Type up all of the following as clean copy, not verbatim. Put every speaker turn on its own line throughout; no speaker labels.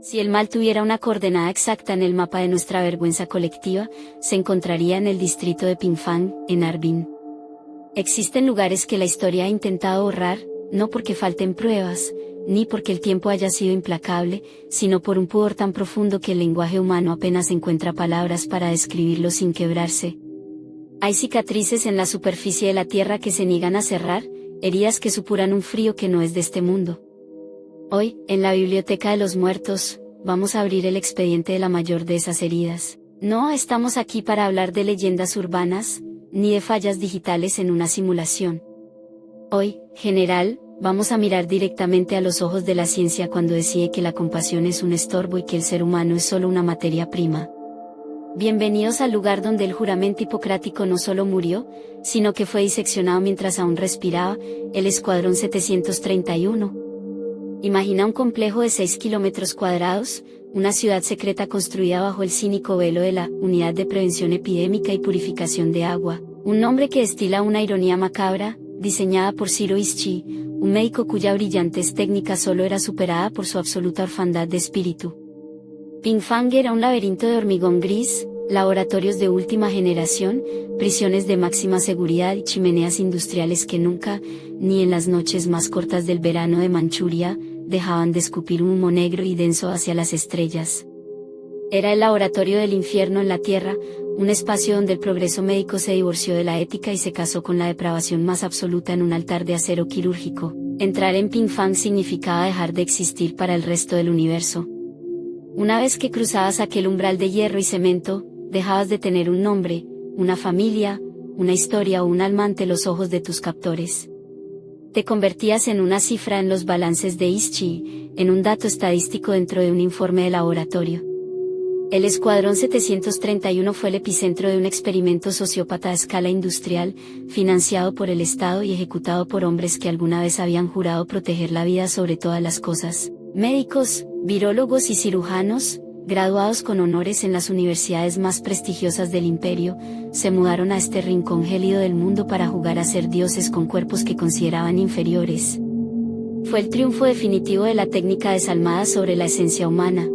Si el mal tuviera una coordenada exacta en el mapa de nuestra vergüenza colectiva, se encontraría en el distrito de Pingfang, en Harbin. Existen lugares que la historia ha intentado borrar, no porque falten pruebas, ni porque el tiempo haya sido implacable, sino por un pudor tan profundo que el lenguaje humano apenas encuentra palabras para describirlo sin quebrarse. Hay cicatrices en la superficie de la tierra que se niegan a cerrar, heridas que supuran un frío que no es de este mundo. Hoy, en la Biblioteca de los Muertos, vamos a abrir el expediente de la mayor de esas heridas. No estamos aquí para hablar de leyendas urbanas, ni de fallas digitales en una simulación. Hoy, general, vamos a mirar directamente a los ojos de la ciencia cuando decide que la compasión es un estorbo y que el ser humano es solo una materia prima. Bienvenidos al lugar donde el juramento hipocrático no solo murió, sino que fue diseccionado mientras aún respiraba, el Escuadrón 731. Imagina un complejo de 6 kilómetros cuadrados, una ciudad secreta construida bajo el cínico velo de la Unidad de Prevención Epidémica y Purificación de Agua, un nombre que destila una ironía macabra, diseñada por Zero Ischi, un médico cuya brillantez técnica solo era superada por su absoluta orfandad de espíritu. Pingfang era un laberinto de hormigón gris, laboratorios de última generación, prisiones de máxima seguridad y chimeneas industriales que nunca, ni en las noches más cortas del verano de Manchuria, dejaban de escupir un humo negro y denso hacia las estrellas. Era el laboratorio del infierno en la Tierra, un espacio donde el progreso médico se divorció de la ética y se casó con la depravación más absoluta en un altar de acero quirúrgico. Entrar en Pingfang significaba dejar de existir para el resto del universo. Una vez que cruzabas aquel umbral de hierro y cemento, dejabas de tener un nombre, una familia, una historia o un alma ante los ojos de tus captores. Te convertías en una cifra en los balances de Ischi, en un dato estadístico dentro de un informe de laboratorio. El Escuadrón 731 fue el epicentro de un experimento sociópata a escala industrial, financiado por el Estado y ejecutado por hombres que alguna vez habían jurado proteger la vida sobre todas las cosas. Médicos, virólogos y cirujanos, graduados con honores en las universidades más prestigiosas del imperio, se mudaron a este rincón gélido del mundo para jugar a ser dioses con cuerpos que consideraban inferiores. Fue el triunfo definitivo de la técnica desalmada sobre la esencia humana.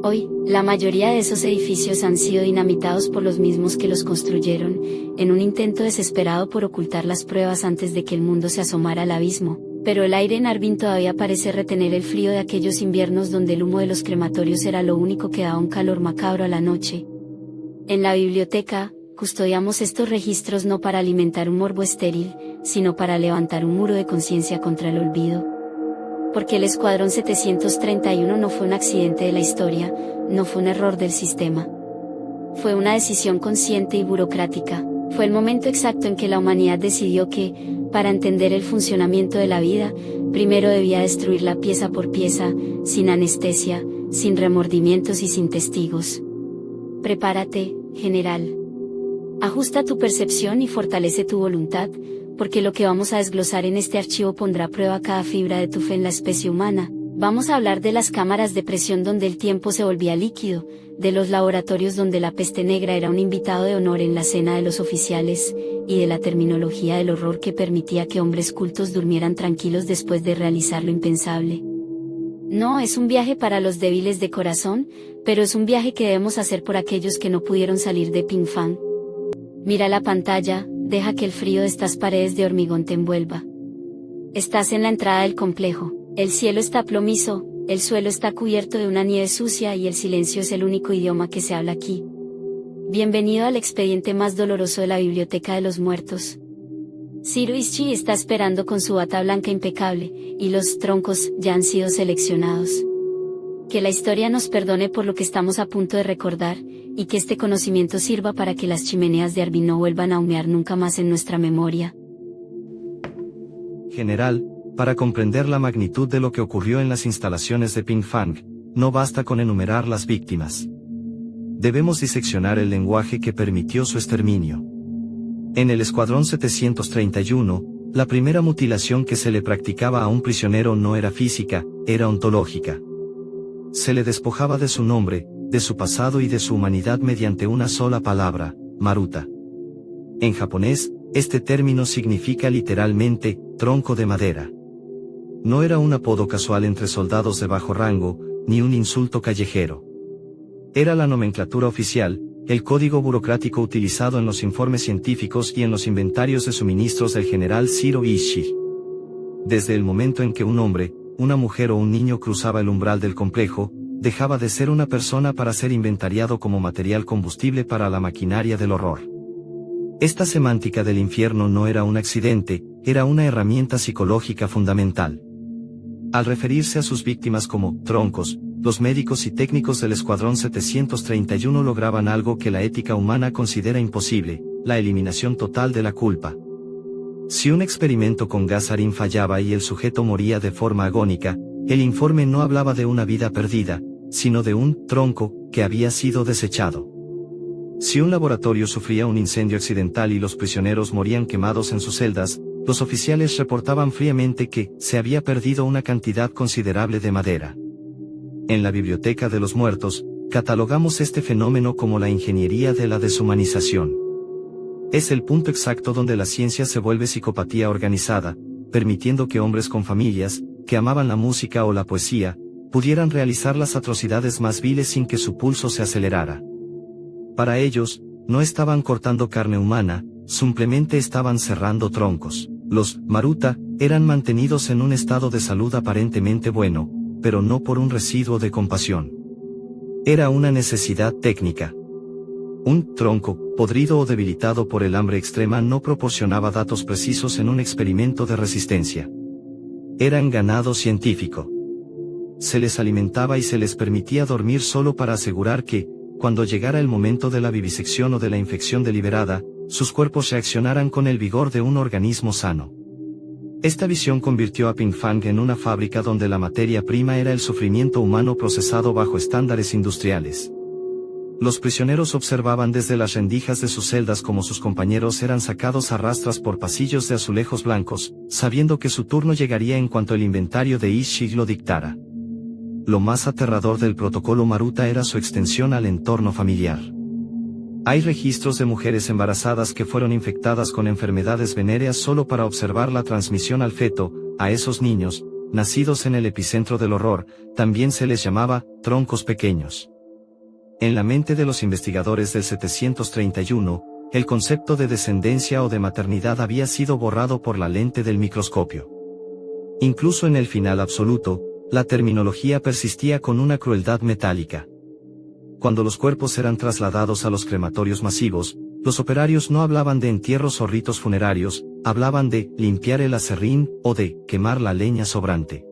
Hoy, la mayoría de esos edificios han sido dinamitados por los mismos que los construyeron, en un intento desesperado por ocultar las pruebas antes de que el mundo se asomara al abismo. Pero el aire en Harbin todavía parece retener el frío de aquellos inviernos donde el humo de los crematorios era lo único que daba un calor macabro a la noche. En la biblioteca, custodiamos estos registros no para alimentar un morbo estéril, sino para levantar un muro de conciencia contra el olvido. Porque el Escuadrón 731 no fue un accidente de la historia, no fue un error del sistema. Fue una decisión consciente y burocrática. Fue el momento exacto en que la humanidad decidió que, para entender el funcionamiento de la vida, primero debía destruirla pieza por pieza, sin anestesia, sin remordimientos y sin testigos. Prepárate, general. Ajusta tu percepción y fortalece tu voluntad, porque lo que vamos a desglosar en este archivo pondrá a prueba cada fibra de tu fe en la especie humana. Vamos a hablar de las cámaras de presión donde el tiempo se volvía líquido, de los laboratorios donde la peste negra era un invitado de honor en la cena de los oficiales, y de la terminología del horror que permitía que hombres cultos durmieran tranquilos después de realizar lo impensable. No es un viaje para los débiles de corazón, pero es un viaje que debemos hacer por aquellos que no pudieron salir de Pingfang. Mira la pantalla, deja que el frío de estas paredes de hormigón te envuelva. Estás en la entrada del complejo. El cielo está plomizo, el suelo está cubierto de una nieve sucia y el silencio es el único idioma que se habla aquí. Bienvenido al expediente más doloroso de la Biblioteca de los Muertos. Zero Ischi está esperando con su bata blanca impecable, y los troncos ya han sido seleccionados. Que la historia nos perdone por lo que estamos a punto de recordar, y que este conocimiento sirva para que las chimeneas de Harbin no vuelvan a humear nunca más en nuestra memoria.
General, para comprender la magnitud de lo que ocurrió en las instalaciones de Pingfang, no basta con enumerar las víctimas. Debemos diseccionar el lenguaje que permitió su exterminio. En el Escuadrón 731, la primera mutilación que se le practicaba a un prisionero no era física, era ontológica. Se le despojaba de su nombre, de su pasado y de su humanidad mediante una sola palabra, maruta. En japonés, este término significa literalmente, tronco de madera. No era un apodo casual entre soldados de bajo rango, ni un insulto callejero. Era la nomenclatura oficial, el código burocrático utilizado en los informes científicos y en los inventarios de suministros del general Zero Ishii. Desde el momento en que un hombre, una mujer o un niño cruzaba el umbral del complejo, dejaba de ser una persona para ser inventariado como material combustible para la maquinaria del horror. Esta semántica del infierno no era un accidente, era una herramienta psicológica fundamental. Al referirse a sus víctimas como troncos, los médicos y técnicos del Escuadrón 731 lograban algo que la ética humana considera imposible, la eliminación total de la culpa. Si un experimento con gas sarín fallaba y el sujeto moría de forma agónica, el informe no hablaba de una vida perdida, sino de un tronco que había sido desechado. Si un laboratorio sufría un incendio accidental y los prisioneros morían quemados en sus celdas, los oficiales reportaban fríamente que se había perdido una cantidad considerable de madera. En la Biblioteca de los Muertos, catalogamos este fenómeno como la ingeniería de la deshumanización. Es el punto exacto donde la ciencia se vuelve psicopatía organizada, permitiendo que hombres con familias, que amaban la música o la poesía, pudieran realizar las atrocidades más viles sin que su pulso se acelerara. Para ellos, no estaban cortando carne humana, simplemente estaban cerrando troncos. Los Maruta eran mantenidos en un estado de salud aparentemente bueno, pero no por un residuo de compasión. Era una necesidad técnica. Un tronco, podrido o debilitado por el hambre extrema, no proporcionaba datos precisos en un experimento de resistencia. Eran ganado científico. Se les alimentaba y se les permitía dormir solo para asegurar que, cuando llegara el momento de la vivisección o de la infección deliberada, sus cuerpos reaccionaran con el vigor de un organismo sano. Esta visión convirtió a Pinkfang en una fábrica donde la materia prima era el sufrimiento humano procesado bajo estándares industriales. Los prisioneros observaban desde las rendijas de sus celdas cómo sus compañeros eran sacados a rastras por pasillos de azulejos blancos, sabiendo que su turno llegaría en cuanto el inventario de Ishii lo dictara. Lo más aterrador del protocolo Maruta era su extensión al entorno familiar. Hay registros de mujeres embarazadas que fueron infectadas con enfermedades venéreas solo para observar la transmisión al feto. A esos niños, nacidos en el epicentro del horror, también se les llamaba troncos pequeños. En la mente de los investigadores del 731, el concepto de descendencia o de maternidad había sido borrado por la lente del microscopio. Incluso en el final absoluto, la terminología persistía con una crueldad metálica. Cuando los cuerpos eran trasladados a los crematorios masivos, los operarios no hablaban de entierros o ritos funerarios, hablaban de limpiar el aserrín o de quemar la leña sobrante.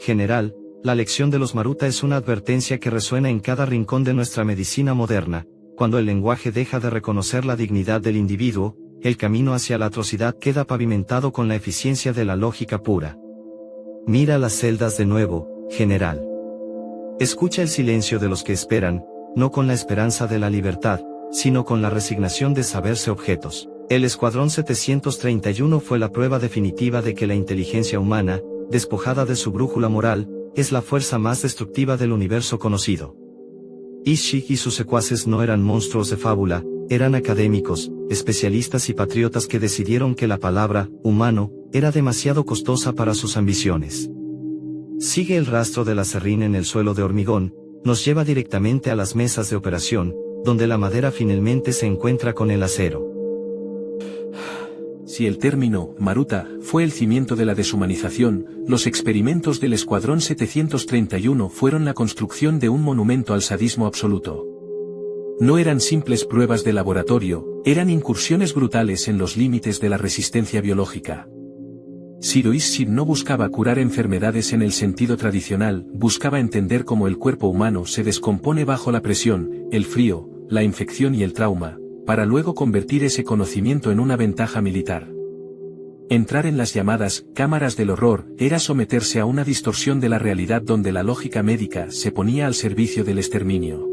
General, la lección de los Maruta es una advertencia que resuena en cada rincón de nuestra medicina moderna. Cuando el lenguaje deja de reconocer la dignidad del individuo, el camino hacia la atrocidad queda pavimentado con la eficiencia de la lógica pura. Mira las celdas de nuevo, general. Escucha el silencio de los que esperan, no con la esperanza de la libertad, sino con la resignación de saberse objetos. El Escuadrón 731 fue la prueba definitiva de que la inteligencia humana, despojada de su brújula moral, es la fuerza más destructiva del universo conocido. Ishii y sus secuaces no eran monstruos de fábula, eran académicos, especialistas y patriotas que decidieron que la palabra humano era demasiado costosa para sus ambiciones. Sigue el rastro del aserrín en el suelo de hormigón, nos lleva directamente a las mesas de operación, donde la madera finalmente se encuentra con el acero.
Si el término Maruta fue el cimiento de la deshumanización, los experimentos del Escuadrón 731 fueron la construcción de un monumento al sadismo absoluto. No eran simples pruebas de laboratorio, eran incursiones brutales en los límites de la resistencia biológica. Zero Ishii no buscaba curar enfermedades en el sentido tradicional, buscaba entender cómo el cuerpo humano se descompone bajo la presión, el frío, la infección y el trauma, para luego convertir ese conocimiento en una ventaja militar. Entrar en las llamadas cámaras del horror era someterse a una distorsión de la realidad donde la lógica médica se ponía al servicio del exterminio.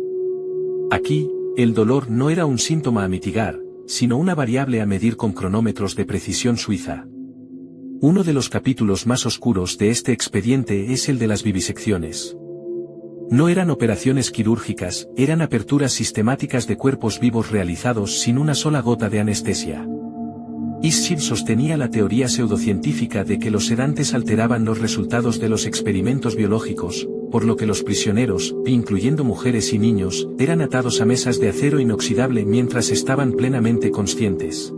Aquí, el dolor no era un síntoma a mitigar, sino una variable a medir con cronómetros de precisión suiza. Uno de los capítulos más oscuros de este expediente es el de las vivisecciones. No eran operaciones quirúrgicas, eran aperturas sistemáticas de cuerpos vivos realizados sin una sola gota de anestesia. Ishii sostenía la teoría pseudocientífica de que los sedantes alteraban los resultados de los experimentos biológicos, por lo que los prisioneros, incluyendo mujeres y niños, eran atados a mesas de acero inoxidable mientras estaban plenamente conscientes.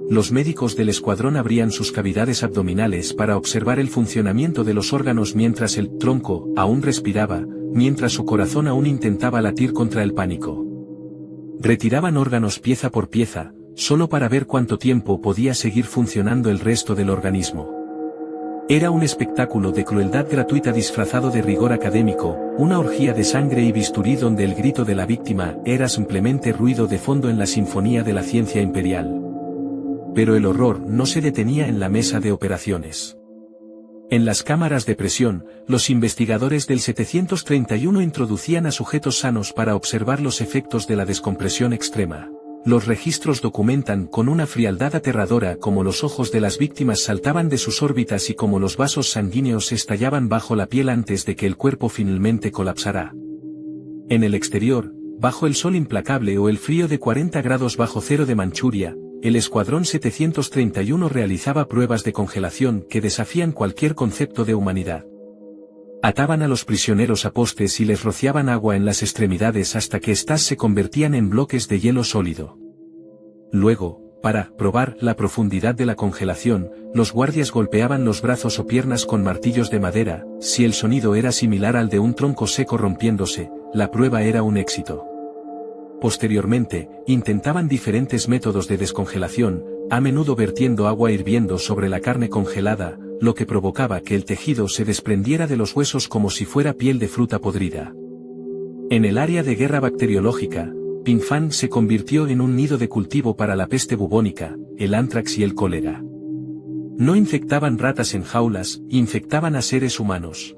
Los médicos del escuadrón abrían sus cavidades abdominales para observar el funcionamiento de los órganos mientras el tronco aún respiraba, mientras su corazón aún intentaba latir contra el pánico. Retiraban órganos pieza por pieza, solo para ver cuánto tiempo podía seguir funcionando el resto del organismo. Era un espectáculo de crueldad gratuita disfrazado de rigor académico, una orgía de sangre y bisturí donde el grito de la víctima era simplemente ruido de fondo en la sinfonía de la ciencia imperial. Pero el horror no se detenía en la mesa de operaciones. En las cámaras de presión, los investigadores del 731 introducían a sujetos sanos para observar los efectos de la descompresión extrema. Los registros documentan con una frialdad aterradora cómo los ojos de las víctimas saltaban de sus órbitas y cómo los vasos sanguíneos estallaban bajo la piel antes de que el cuerpo finalmente colapsara. En el exterior, bajo el sol implacable o el frío de 40 grados bajo cero de Manchuria, el Escuadrón 731 realizaba pruebas de congelación que desafían cualquier concepto de humanidad. Ataban a los prisioneros a postes y les rociaban agua en las extremidades hasta que éstas se convertían en bloques de hielo sólido. Luego, para probar la profundidad de la congelación, los guardias golpeaban los brazos o piernas con martillos de madera. Si el sonido era similar al de un tronco seco rompiéndose, la prueba era un éxito. Posteriormente, intentaban diferentes métodos de descongelación, a menudo vertiendo agua hirviendo sobre la carne congelada, lo que provocaba que el tejido se desprendiera de los huesos como si fuera piel de fruta podrida. En el área de guerra bacteriológica, Pingfang se convirtió en un nido de cultivo para la peste bubónica, el antrax y el cólera. No infectaban ratas en jaulas, infectaban a seres humanos.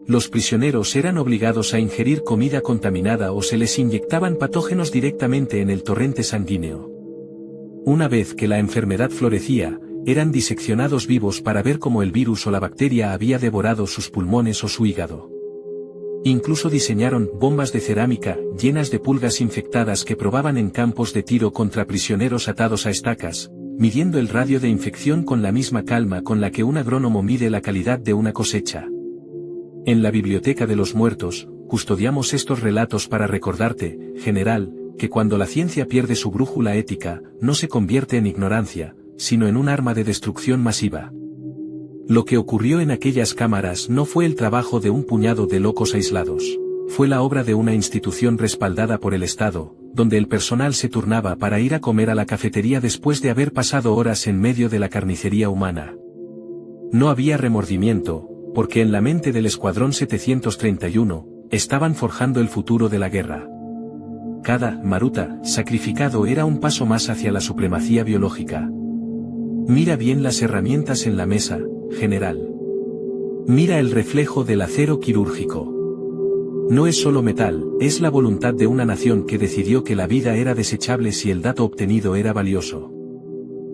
Los prisioneros eran obligados a ingerir comida contaminada o se les inyectaban patógenos directamente en el torrente sanguíneo. Una vez que la enfermedad florecía, eran diseccionados vivos para ver cómo el virus o la bacteria había devorado sus pulmones o su hígado. Incluso diseñaron bombas de cerámica llenas de pulgas infectadas que probaban en campos de tiro contra prisioneros atados a estacas, midiendo el radio de infección con la misma calma con la que un agrónomo mide la calidad de una cosecha. En la Biblioteca de los Muertos, custodiamos estos relatos para recordarte, general, que cuando la ciencia pierde su brújula ética, no se convierte en ignorancia, sino en un arma de destrucción masiva. Lo que ocurrió en aquellas cámaras no fue el trabajo de un puñado de locos aislados, fue la obra de una institución respaldada por el Estado, donde el personal se turnaba para ir a comer a la cafetería después de haber pasado horas en medio de la carnicería humana. No había remordimiento, porque en la mente del Escuadrón 731, estaban forjando el futuro de la guerra. Cada maruta sacrificado era un paso más hacia la supremacía biológica. Mira bien las herramientas en la mesa, general. Mira el reflejo del acero quirúrgico. No es solo metal, es la voluntad de una nación que decidió que la vida era desechable si el dato obtenido era valioso.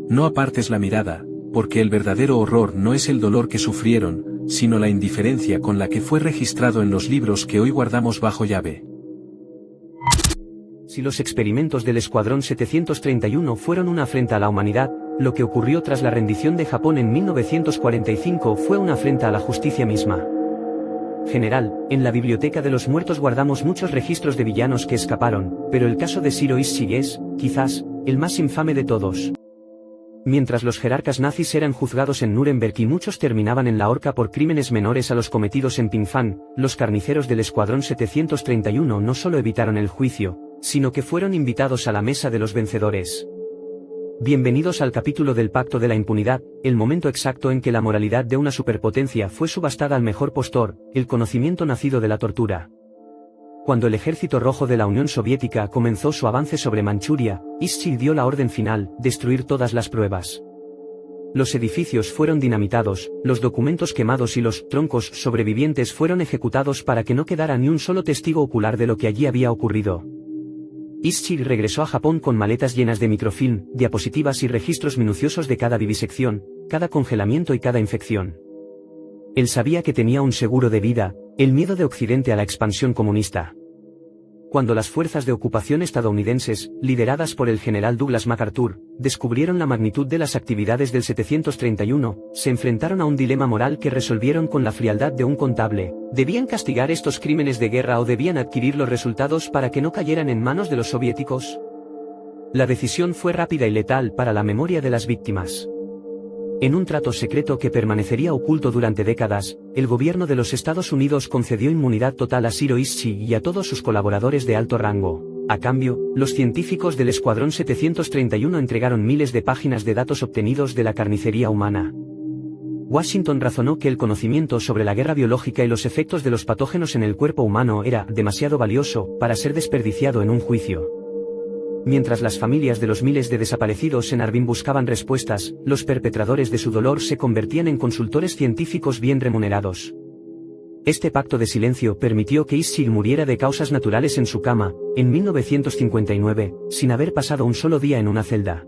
No apartes la mirada, porque el verdadero horror no es el dolor que sufrieron, sino la indiferencia con la que fue registrado en los libros que hoy guardamos bajo llave.
Si los experimentos del Escuadrón 731 fueron una afrenta a la humanidad, lo que ocurrió tras la rendición de Japón en 1945 fue una afrenta a la justicia misma. General, en la Biblioteca de los Muertos guardamos muchos registros de villanos que escaparon, pero el caso de Shiro Ishii es, quizás, el más infame de todos. Mientras los jerarcas nazis eran juzgados en Nuremberg y muchos terminaban en la horca por crímenes menores a los cometidos en Pingfang, los carniceros del Escuadrón 731 no solo evitaron el juicio, sino que fueron invitados a la mesa de los vencedores. Bienvenidos al capítulo del Pacto de la Impunidad, el momento exacto en que la moralidad de una superpotencia fue subastada al mejor postor, el conocimiento nacido de la tortura. Cuando el Ejército Rojo de la Unión Soviética comenzó su avance sobre Manchuria, Ishii dio la orden final, destruir todas las pruebas. Los edificios fueron dinamitados, los documentos quemados y los troncos sobrevivientes fueron ejecutados para que no quedara ni un solo testigo ocular de lo que allí había ocurrido. Ishii regresó a Japón con maletas llenas de microfilm, diapositivas y registros minuciosos de cada vivisección, cada congelamiento y cada infección. Él sabía que tenía un seguro de vida, el miedo de Occidente a la expansión comunista. cuando las fuerzas de ocupación estadounidenses, lideradas por el general Douglas MacArthur, descubrieron la magnitud de las actividades del 731, se enfrentaron a un dilema moral que resolvieron con la frialdad de un contable. ¿Debían castigar estos crímenes de guerra o debían adquirir los resultados para que no cayeran en manos de los soviéticos? La decisión fue rápida y letal para la memoria de las víctimas. En un trato secreto que permanecería oculto durante décadas, el gobierno de los Estados Unidos concedió inmunidad total a Zero Ischi y a todos sus colaboradores de alto rango. A cambio, los científicos del Escuadrón 731 entregaron miles de páginas de datos obtenidos de la carnicería humana. Washington razonó que el conocimiento sobre la guerra biológica y los efectos de los patógenos en el cuerpo humano era demasiado valioso para ser desperdiciado en un juicio. Mientras las familias de los miles de desaparecidos en Harbin buscaban respuestas, los perpetradores de su dolor se convertían en consultores científicos bien remunerados. Este pacto de silencio permitió que Ischil muriera de causas naturales en su cama, en 1959, sin haber pasado un solo día en una celda.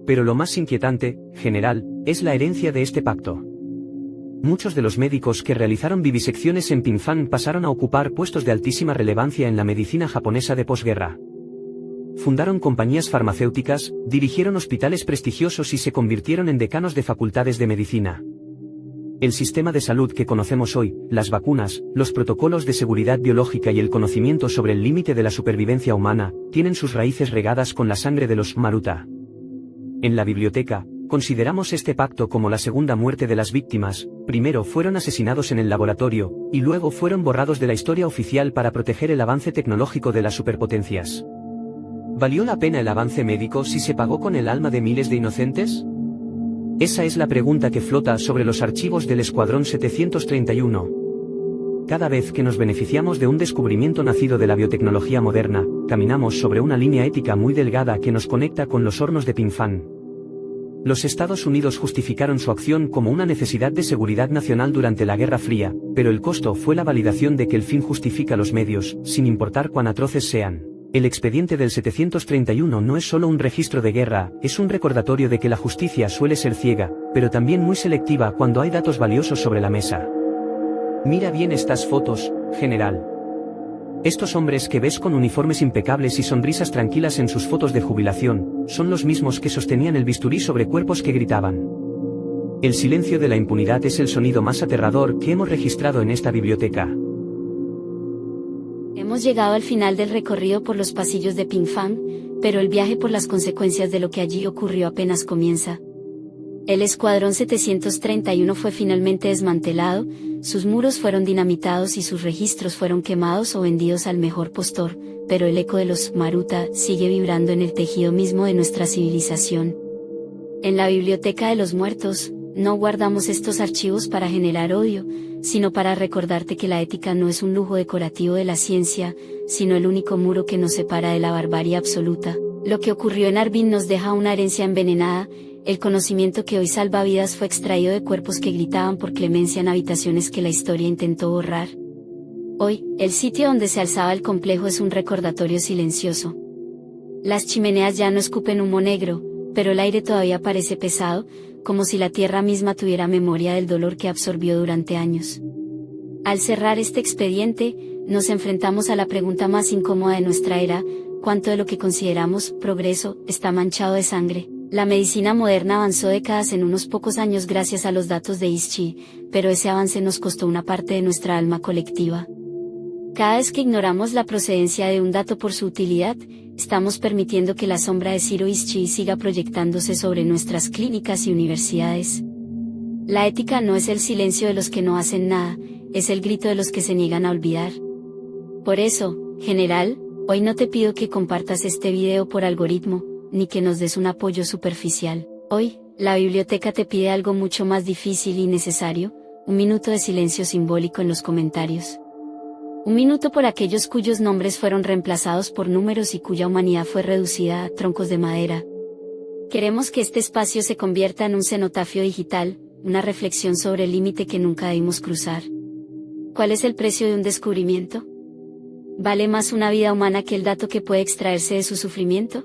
Pero lo más inquietante, general, es la herencia de este pacto. Muchos de los médicos que realizaron vivisecciones en Pingfang pasaron a ocupar puestos de altísima relevancia en la medicina japonesa de posguerra. Fundaron compañías farmacéuticas, dirigieron hospitales prestigiosos y se convirtieron en decanos de facultades de medicina. El sistema de salud que conocemos hoy, las vacunas, los protocolos de seguridad biológica y el conocimiento sobre el límite de la supervivencia humana, tienen sus raíces regadas con la sangre de los Maruta. En la biblioteca, consideramos este pacto como la segunda muerte de las víctimas. Primero fueron asesinados en el laboratorio, y luego fueron borrados de la historia oficial para proteger el avance tecnológico de las superpotencias. ¿Valió la pena el avance médico si se pagó con el alma de miles de inocentes? Esa es la pregunta que flota sobre los archivos del Escuadrón 731. Cada vez que nos beneficiamos de un descubrimiento nacido de la biotecnología moderna, caminamos sobre una línea ética muy delgada que nos conecta con los hornos de Pingfang. Los Estados Unidos justificaron su acción como una necesidad de seguridad nacional durante la Guerra Fría, pero el costo fue la validación de que el fin justifica los medios, sin importar cuán atroces sean. El expediente del 731 no es solo un registro de guerra, es un recordatorio de que la justicia suele ser ciega, pero también muy selectiva cuando hay datos valiosos sobre la mesa. Mira bien estas fotos, general. Estos hombres que ves con uniformes impecables y sonrisas tranquilas en sus fotos de jubilación, son los mismos que sostenían el bisturí sobre cuerpos que gritaban. El silencio de la impunidad es el sonido más aterrador que hemos registrado en esta biblioteca.
Hemos llegado al final del recorrido por los pasillos de Pingfang, pero el viaje por las consecuencias de lo que allí ocurrió apenas comienza. El Escuadrón 731 fue finalmente desmantelado, sus muros fueron dinamitados y sus registros fueron quemados o vendidos al mejor postor, pero el eco de los Maruta sigue vibrando en el tejido mismo de nuestra civilización. En la Biblioteca de los Muertos, no guardamos estos archivos para generar odio, sino para recordarte que la ética no es un lujo decorativo de la ciencia, sino el único muro que nos separa de la barbarie absoluta. Lo que ocurrió en Harbin nos deja una herencia envenenada. El conocimiento que hoy salva vidas fue extraído de cuerpos que gritaban por clemencia en habitaciones que la historia intentó borrar. Hoy, el sitio donde se alzaba el complejo es un recordatorio silencioso. Las chimeneas ya no escupen humo negro, pero el aire todavía parece pesado, como si la tierra misma tuviera memoria del dolor que absorbió durante años. Al cerrar este expediente, nos enfrentamos a la pregunta más incómoda de nuestra era: ¿cuánto de lo que consideramos progreso está manchado de sangre? La medicina moderna avanzó décadas en unos pocos años gracias a los datos de Ischy, pero ese avance nos costó una parte de nuestra alma colectiva. Cada vez que ignoramos la procedencia de un dato por su utilidad, estamos permitiendo que la sombra de Zero Ischy siga proyectándose sobre nuestras clínicas y universidades. La ética no es el silencio de los que no hacen nada, es el grito de los que se niegan a olvidar. Por eso, general, hoy no te pido que compartas este video por algoritmo, ni que nos des un apoyo superficial. Hoy, la biblioteca te pide algo mucho más difícil y necesario: un minuto de silencio simbólico en los comentarios. Un minuto por aquellos cuyos nombres fueron reemplazados por números y cuya humanidad fue reducida a troncos de madera. Queremos que este espacio se convierta en un cenotafio digital, una reflexión sobre el límite que nunca debimos cruzar. ¿Cuál es el precio de un descubrimiento? ¿Vale más una vida humana que el dato que puede extraerse de su sufrimiento?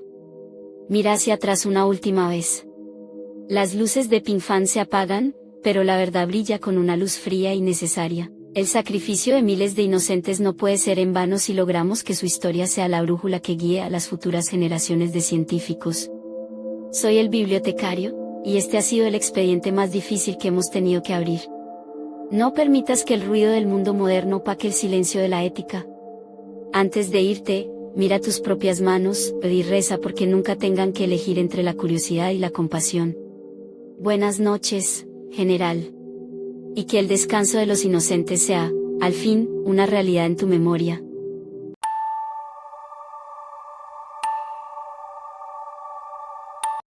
Mira hacia atrás una última vez. Las luces de Pingfang se apagan, pero la verdad brilla con una luz fría y necesaria. El sacrificio de miles de inocentes no puede ser en vano si logramos que su historia sea la brújula que guíe a las futuras generaciones de científicos. Soy el bibliotecario, y este ha sido el expediente más difícil que hemos tenido que abrir. No permitas que el ruido del mundo moderno opaque el silencio de la ética. Antes de irte, mira tus propias manos, y reza porque nunca tengan que elegir entre la curiosidad y la compasión. Buenas noches, general. Y que el descanso de los inocentes sea, al fin, una realidad en tu memoria.